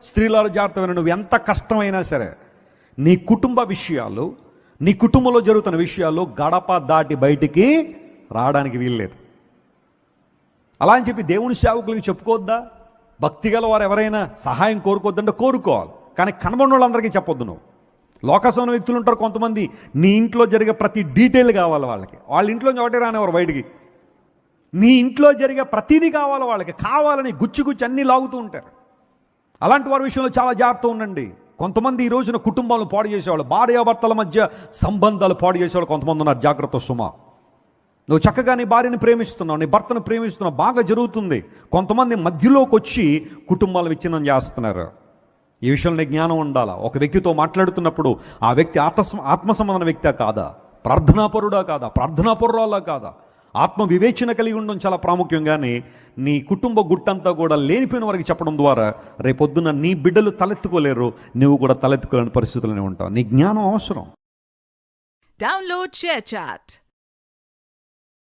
స్త్రీలారు జాగ్రత్త, నువ్వు ఎంత కష్టమైనా సరే నీ కుటుంబ విషయాలు, నీ కుటుంబంలో జరుగుతున్న విషయాలు గడప దాటి బయటికి రావడానికి వీల్లేదు. అలా అని చెప్పి దేవుని సేవకులకి చెప్పుకోవద్దా? భక్తి గల వారు ఎవరైనా సహాయం కోరుకోవద్దంటే కోరుకోవాలి, కానీ కనబడిన వాళ్ళందరికీ చెప్పొద్దు. నువ్వు లోకసమైన వ్యక్తులు ఉంటారు కొంతమంది, నీ ఇంట్లో జరిగే ప్రతి డీటెయిల్ కావాలి వాళ్ళకి. వాళ్ళ ఇంట్లో ఒకటే రానివారు బయటికి. నీ ఇంట్లో జరిగే ప్రతిదీ కావాలి వాళ్ళకి, కావాలని గుచ్చి అన్నీ లాగుతూ ఉంటారు. అలాంటి వారి విషయంలో చాలా జాగ్రత్త ఉండండి. కొంతమంది ఈ రోజున కుటుంబాలను పాడు చేసేవాళ్ళు, భార్యాభర్తల మధ్య సంబంధాలు పాడు చేసేవాళ్ళు కొంతమంది ఉన్నారు. జాగ్రత్త సుమా. నువ్వు చక్కగా నీ భార్యని ప్రేమిస్తున్నావు, నీ భర్తను ప్రేమిస్తున్నావు, బాగా జరుగుతుంది. కొంతమంది మధ్యలోకి వచ్చి కుటుంబాలు విచ్ఛిన్నం చేస్తున్నారు. ఈ విషయంలో జ్ఞానం ఉండాలా. ఒక వ్యక్తితో మాట్లాడుతున్నప్పుడు ఆ వ్యక్తి ఆత్మ సంబంధమైన వ్యక్తే కాదా, ప్రార్థనాపరుడా కాదా, ప్రార్థనాపరురాలా కాదా, ఆత్మ వివేచన కలిగి ఉండడం చాలా ప్రాముఖ్యంగానే నీ కుటుంబ గుట్టంతా కూడా లేనిపోయిన వారికి చెప్పడం ద్వారా రేపొద్దున నీ బిడ్డలు తలెత్తుకోలేరు, నువ్వు కూడా తలెత్తుకోలేని పరిస్థితుల్లోనే ఉంటావు. నీ జ్ఞానం అవసరం. Download ShareChat.